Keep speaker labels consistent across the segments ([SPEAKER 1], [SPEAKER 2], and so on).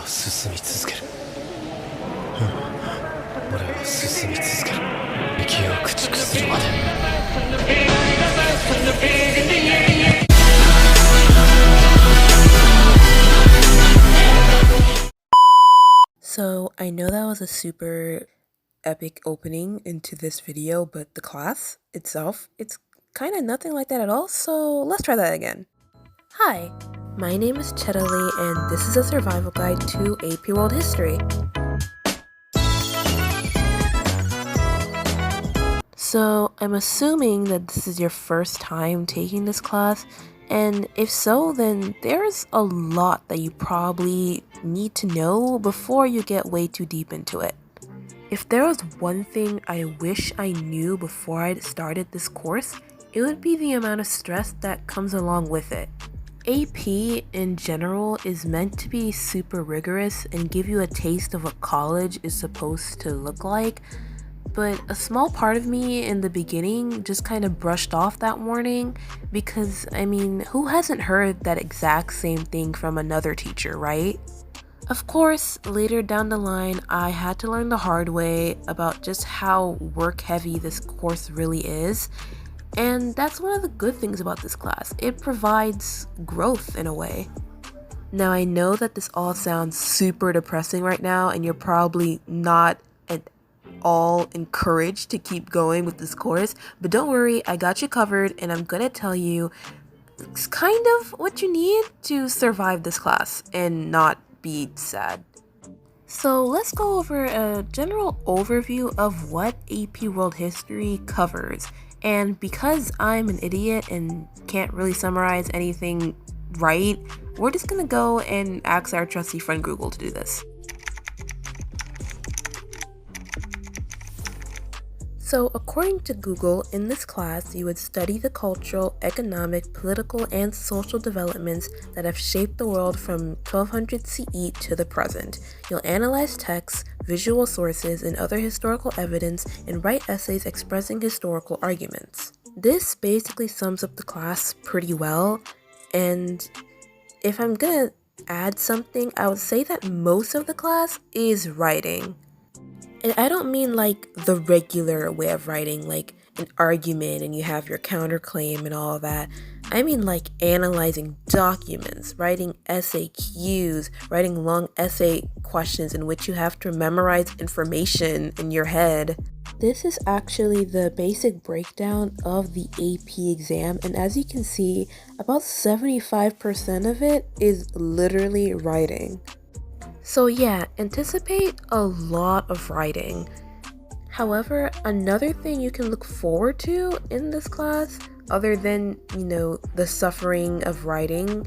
[SPEAKER 1] は進み続ける。俺は進み続ける。息を駆逐するまで。
[SPEAKER 2] So I know that was a super epic opening into this video, but the class itself, it's kind of nothing like that at all, so let's try that again. Hi, my name is Chedali and this is a survival guide to AP World History. So I'm assuming that this is your first time taking this class, and if so, then there's a lot that you probably need to know before you get way too deep into it. If there was one thing I wish I knew before I started this course, it would be the amount of stress that comes along with it. AP in general is meant to be super rigorous and give you a taste of what college is supposed to look like, but a small part of me in the beginning just kind of brushed off that warning because, I mean, who hasn't heard that exact same thing from another teacher, right? Of course, later down the line, I had to learn the hard way about just how work-heavy this course really is, and that's one of the good things about this class. It provides growth in a way. Now, I know that this all sounds super depressing right now, and you're probably not at all encouraged to keep going with this course, but don't worry, I got you covered, and I'm gonna tell you it's kind of what you need to survive this class and not be sad. So let's go over a general overview of what AP World History covers. And because I'm an idiot and can't really summarize anything right, we're just gonna go and ask our trusty friend Google to do this. So according to Google, in this class, you would study the cultural, economic, political, and social developments that have shaped the world from 1200 CE to the present. You'll analyze texts, visual sources, and other historical evidence, and write essays expressing historical arguments. This basically sums up the class pretty well, and if I'm gonna add something, I would say that most of the class is writing. And I don't mean like the regular way of writing, like an argument and you have your counterclaim and all of that. I mean like analyzing documents, writing essay cues, writing long essay questions in which you have to memorize information in your head. This is actually the basic breakdown of the AP exam, and as you can see, about 75% of it is literally writing. So yeah, anticipate a lot of writing. However, another thing you can look forward to in this class, other than, the suffering of writing,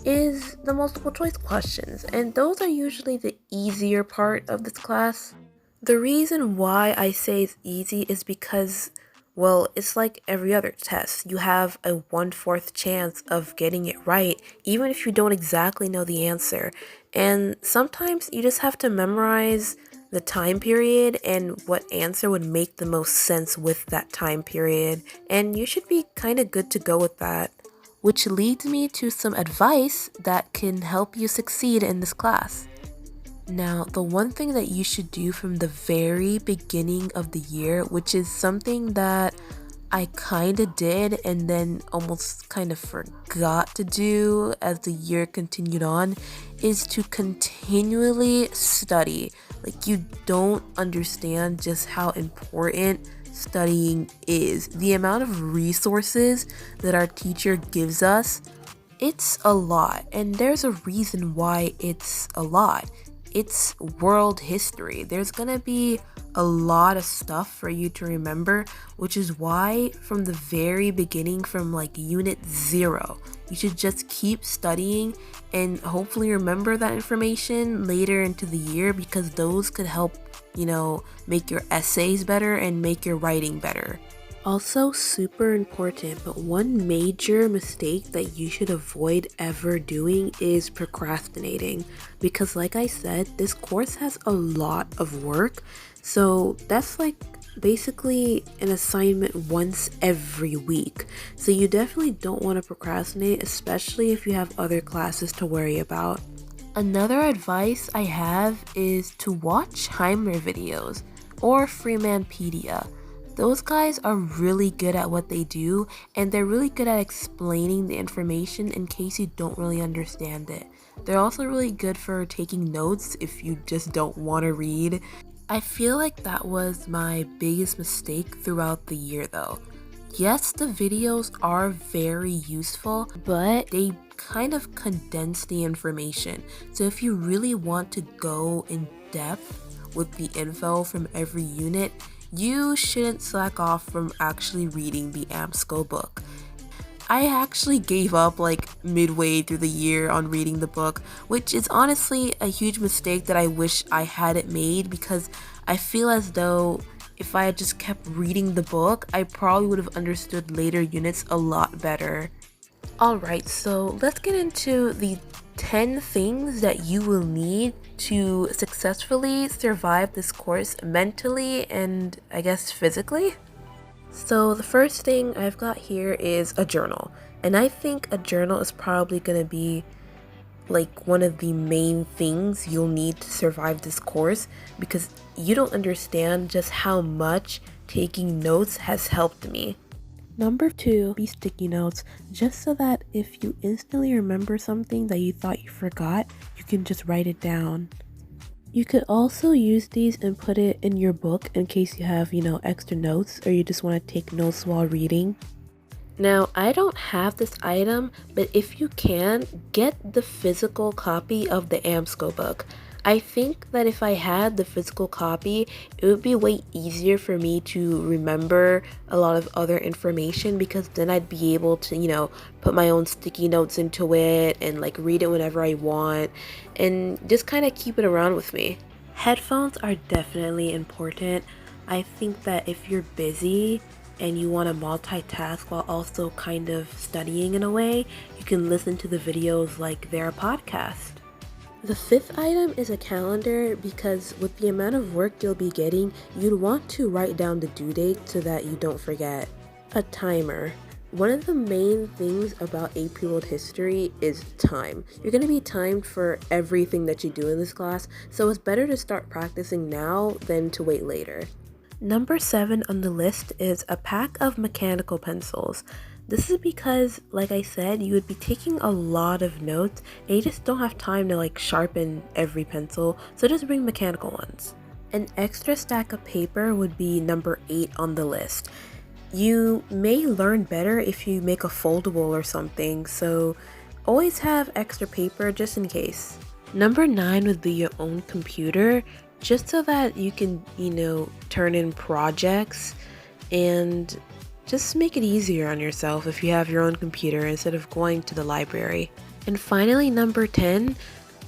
[SPEAKER 2] is the multiple choice questions, and those are usually the easier part of this class. The reason why I say it's easy is because, well, it's like every other test. You have a 1/4 chance of getting it right, even if you don't exactly know the answer. And sometimes you just have to memorize the time period and what answer would make the most sense with that time period. And you should be kind of good to go with that. Which leads me to some advice that can help you succeed in this class. Now, the one thing that you should do from the very beginning of the year, which is something that I kind of did and then almost kind of forgot to do as the year continued on, is to continually study. Like, you don't understand just how important studying is. The amount of resources that our teacher gives us, it's a lot, and there's a reason why it's a lot. It's world history. There's gonna be a lot of stuff for you to remember, which is why from the very beginning, from like unit 0, you should just keep studying and hopefully remember that information later into the year, because those could help, make your essays better and make your writing better. Also super important, but one major mistake that you should avoid ever doing is procrastinating, because like I said, this course has a lot of work, so that's like basically an assignment once every week. So you definitely don't want to procrastinate, especially if you have other classes to worry about. Another advice I have is to watch Heimer videos or Freemanpedia. Those guys are really good at what they do, and they're really good at explaining the information in case you don't really understand it. They're also really good for taking notes if you just don't want to read. I feel like that was my biggest mistake throughout the year though. Yes, the videos are very useful, but they kind of condense the information. So if you really want to go in depth with the info from every unit, you shouldn't slack off from actually reading the AMSCO book. I actually gave up like midway through the year on reading the book, which is honestly a huge mistake that I wish I hadn't made, because I feel as though if I had just kept reading the book, I probably would have understood later units a lot better. Alright, so let's get into the 10 things that you will need to successfully survive this course mentally and I guess physically. So the first thing I've got here is a journal, and I think a journal is probably going to be like one of the main things you'll need to survive this course, because you don't understand just how much taking notes has helped me. Number 2, be sticky notes, just so that if you instantly remember something that you thought you forgot, you can just write it down. You could also use these and put it in your book in case you have, extra notes, or you just want to take notes while reading. Now, I don't have this item, but if you can, get the physical copy of the AMSCO book. I think that if I had the physical copy, it would be way easier for me to remember a lot of other information, because then I'd be able to, put my own sticky notes into it and like read it whenever I want and just kind of keep it around with me. Headphones are definitely important. I think that if you're busy and you want to multitask while also kind of studying in a way, you can listen to the videos like they're a podcast. The 5th item is a calendar, because with the amount of work you'll be getting, you'd want to write down the due date so that you don't forget. A timer. One of the main things about AP World History is time. You're going to be timed for everything that you do in this class, so it's better to start practicing now than to wait later. Number 7 on the list is a pack of mechanical pencils. This is because, like I said, you would be taking a lot of notes and you just don't have time to sharpen every pencil, so just bring mechanical ones. An extra stack of paper would be number 8 on the list. You may learn better if you make a foldable or something, so always have extra paper just in case. Number 9 would be your own computer, just so that you can, turn in projects and just make it easier on yourself if you have your own computer instead of going to the library. And finally, number 10,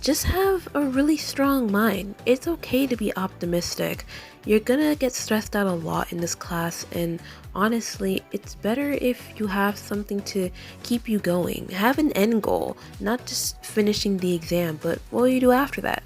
[SPEAKER 2] just have a really strong mind. It's okay to be optimistic. You're gonna get stressed out a lot in this class, and honestly, it's better if you have something to keep you going. Have an end goal, not just finishing the exam, but what will you do after that?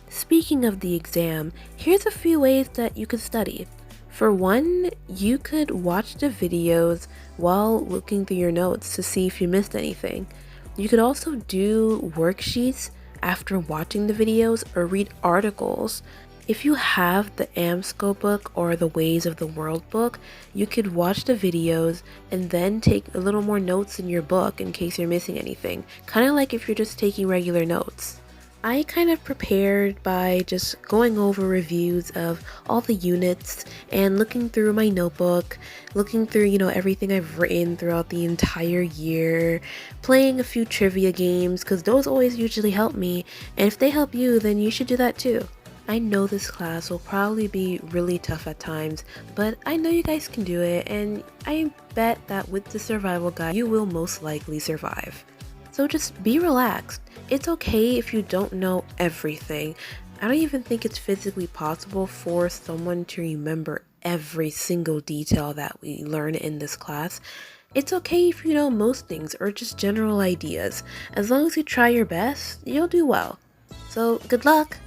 [SPEAKER 2] Speaking of the exam, here's a few ways that you could study. For one, you could watch the videos while looking through your notes to see if you missed anything. You could also do worksheets after watching the videos, or read articles. If you have the AMSCO book or the Ways of the World book, you could watch the videos and then take a little more notes in your book in case you're missing anything. Kind of like if you're just taking regular notes. I kind of prepared by just going over reviews of all the units and looking through my notebook, looking through, everything I've written throughout the entire year, playing a few trivia games, because those always usually help me, and if they help you, then you should do that too. I know this class will probably be really tough at times, but I know you guys can do it, and I bet that with the survival guide, you will most likely survive. So just be relaxed. It's okay if you don't know everything. I don't even think it's physically possible for someone to remember every single detail that we learn in this class. It's okay if you know most things or just general ideas. As long as you try your best, you'll do well. So good luck!